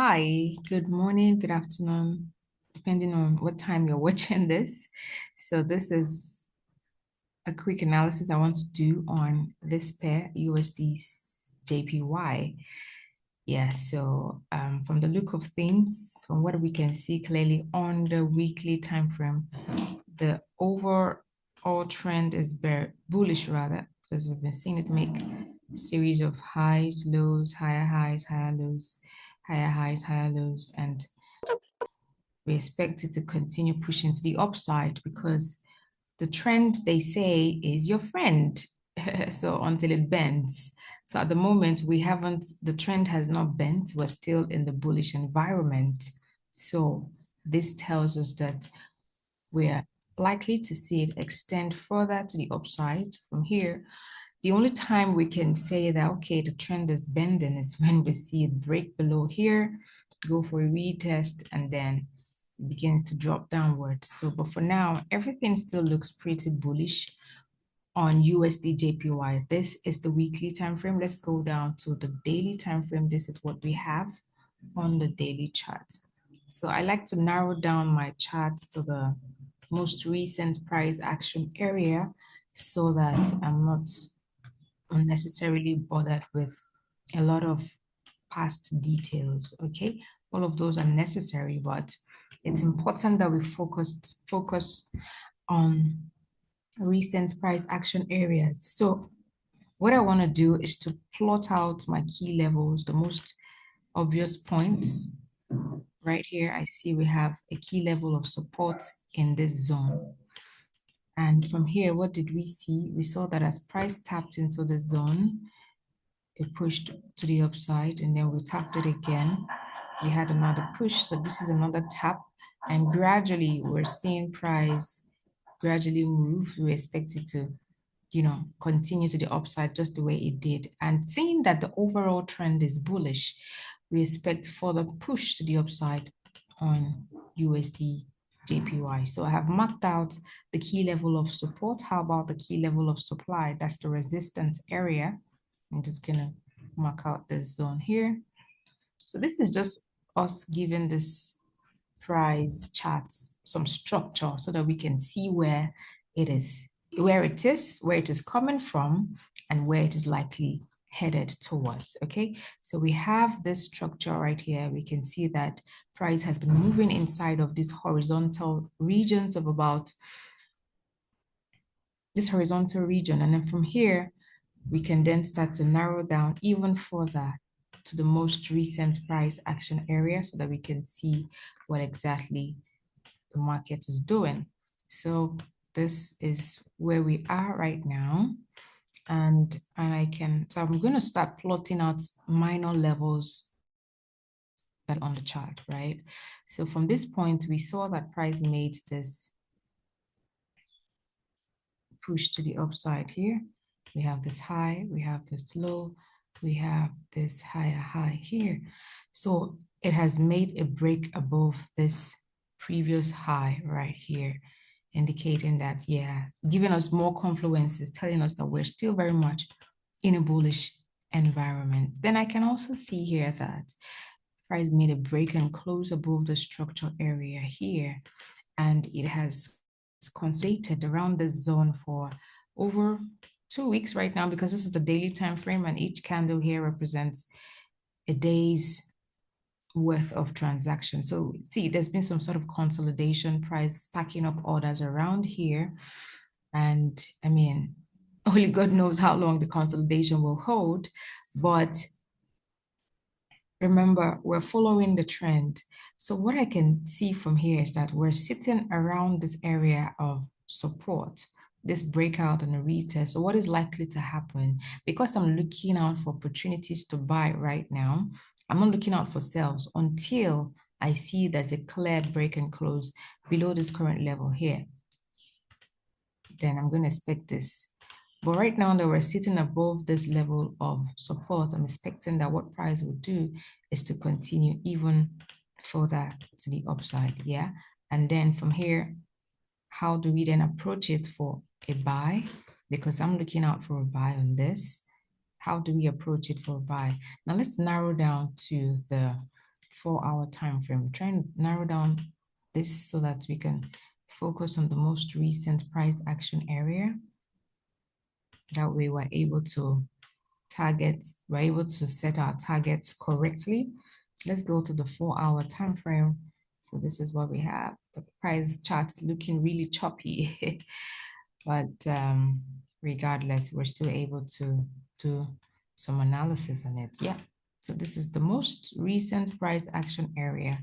Hi, good morning, good afternoon, depending on what time you're watching this. So this is a quick analysis I want to do on this pair, USDJPY. Yeah, so from the look of things, from what we can see clearly on the weekly time frame, the overall trend is bullish rather, because we've been seeing it make a series of highs, lows, higher lows, higher lows, and we expect it to continue pushing to the upside because the trend they say is your friend. So until it bends. So at the moment, the trend has not bent. We're still in the bullish environment. So this tells us that we're likely to see it extend further to the upside from here. The only time we can say that, okay, the trend is bending is when we see it break below here, go for a retest, and then it begins to drop downwards. So, but for now, everything still looks pretty bullish on USDJPY. This is the weekly time frame. Let's go down to the daily time frame. This is what we have on the daily chart. So I like to narrow down my chart to the most recent price action area so that I'm not unnecessarily bothered with a lot of past details. Okay, all of those are necessary, but it's important that we focus on recent price action areas. So what I want to do is to plot out my key levels, the most obvious points. Right here, I see we have a key level of support in this zone. And from here, what did we see? We saw that as price tapped into the zone, it pushed to the upside, and then we tapped it again. We had another push. So this is another tap. And gradually, we're seeing price gradually move. We expect it to, continue to the upside just the way it did. And seeing that the overall trend is bullish, we expect further push to the upside on USD JPY. So I have marked out the key level of support. How about the key level of supply? That's the resistance area. I'm just gonna mark out this zone here. So this is just us giving this price charts some structure so that we can see where it is, where it is coming from, and where it is likely headed towards. Okay, so we have this structure right here. We can see that price has been moving inside of these horizontal regions of about this horizontal region, and then from here we can then start to narrow down even further to the most recent price action area so that we can see what exactly the market is doing. So this is where we are right now. And so I'm going to start plotting out minor levels that on the chart, right? So from this point, we saw that price made this push to the upside here. We have this high, we have this low, we have this higher high here. So it has made a break above this previous high right here, indicating that, yeah, giving us more confluences, telling us that we're still very much in a bullish environment. Then I can also see here that price made a break and close above the structure area here, and it has consolidated around this zone for over 2 weeks right now, because this is the daily time frame and each candle here represents a day's worth of transaction. So see, there's been some sort of consolidation, price stacking up orders around here. And I mean, only God knows how long the consolidation will hold, but remember, we're following the trend. So what I can see from here is that we're sitting around this area of support, this breakout and a retest. So what is likely to happen? Because I'm looking out for opportunities to buy right now, I'm not looking out for sales until I see there's a clear break and close below this current level here. Then I'm going to expect this. But right now that we're sitting above this level of support, I'm expecting that what price will do is to continue even further to the upside, yeah? And then from here, how do we then approach it for a buy? Because I'm looking out for a buy on this. How do we approach it for a buy? Now let's narrow down to the 4-hour time frame. Try and narrow down this so that we can focus on the most recent price action area. That way we're able to set our targets correctly. Let's go to the 4-hour time frame. So this is what we have. The price chart's looking really choppy, but regardless, we're still able to do some analysis on it. Yeah. So this is the most recent price action area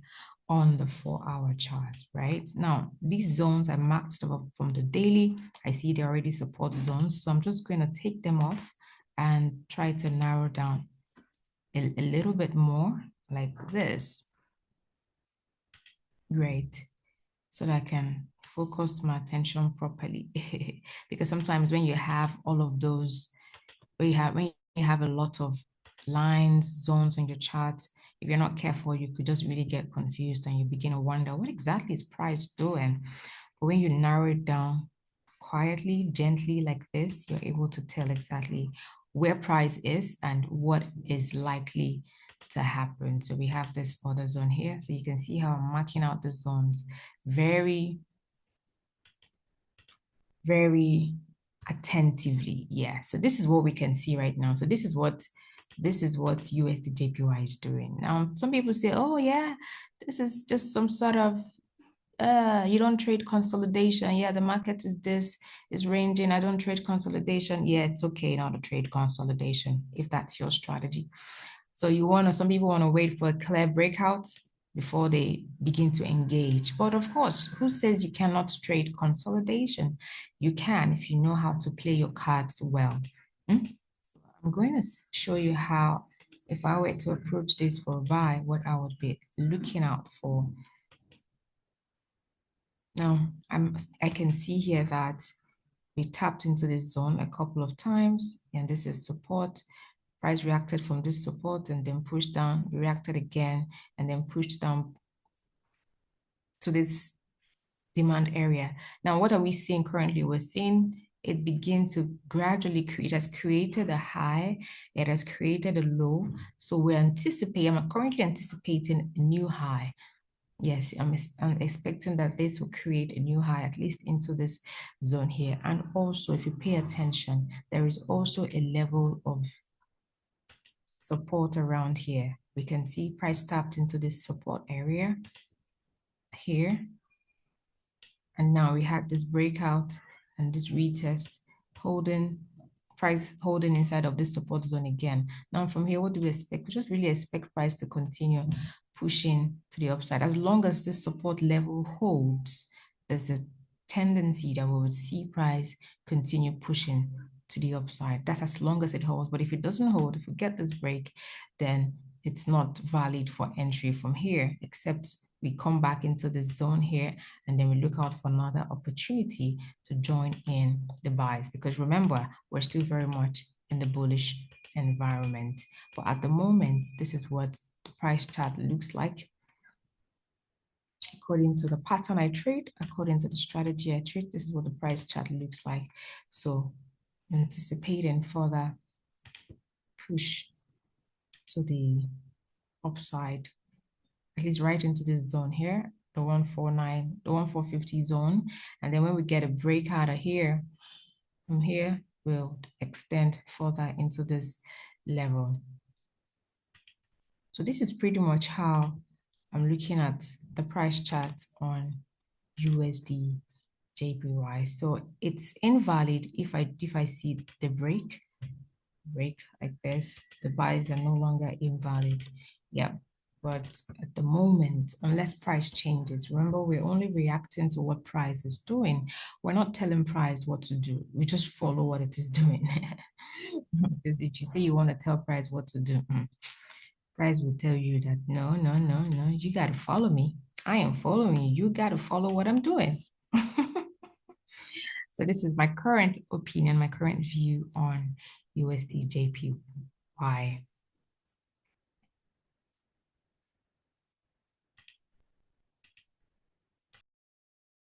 on the 4-hour chart, right? Now, these zones are marked up from the daily. I see they already support zones. So I'm just going to take them off and try to narrow down a little bit more like this. Great. So that I can focus my attention properly. Because sometimes when you have all of those, when you have a lot of lines, zones on your chart, if you're not careful, you could just really get confused and you begin to wonder what exactly is price doing. But when you narrow it down quietly, gently like this, you're able to tell exactly where price is and what is likely to happen. So we have this other zone here. So you can see how I'm marking out the zones very, very attentively. Yeah. So this is what we can see right now. So this is what USDJPY is doing. Now, some people say, oh yeah, this is just some sort of you don't trade consolidation. Yeah, the market is ranging. I don't trade consolidation. Yeah, it's okay not to trade consolidation if that's your strategy. So some people want to wait for a clear breakout before they begin to engage. But of course, who says you cannot trade consolidation? You can if you know how to play your cards well. I'm going to show you how, if I were to approach this for a buy, what I would be looking out for. Now, I can see here that we tapped into this zone a couple of times, and this is support. Price reacted from this support and then pushed down, reacted again, and then pushed down to this demand area. Now, what are we seeing currently? We're seeing it begin to gradually create. It has created a high, it has created a low. So I'm currently anticipating a new high. Yes, I'm expecting that this will create a new high, at least into this zone here. And also, if you pay attention, there is also a level of support around here. We can see price tapped into this support area here. And now we had this breakout and this retest price holding inside of this support zone again. Now from here, what do we expect? We just really expect price to continue pushing to the upside. As long as this support level holds, there's a tendency that we would see price continue pushing to the upside. That's as long as it holds. But if it doesn't hold, if we get this break, then it's not valid for entry from here, except we come back into the zone here and then we look out for another opportunity to join in the buys, because remember, we're still very much in the bullish environment. But at the moment, this is what the price chart looks like according to the pattern I trade, according to the strategy I trade. This is what the price chart looks like. So anticipating further push to the upside, at least right into this zone here, the 1450 zone. And then when we get a break out of here, from here, we'll extend further into this level. So this is pretty much how I'm looking at the price chart on USDJPY. So it's invalid if I see the break like this. The buys are no longer invalid. Yeah. But at the moment, unless price changes, remember, we're only reacting to what price is doing. We're not telling price what to do. We just follow what it is doing. Because if you say you want to tell price what to do, price will tell you that, no, you got to follow me. I am following you. You got to follow what I'm doing. So this is my current opinion, my current view on USDJPY.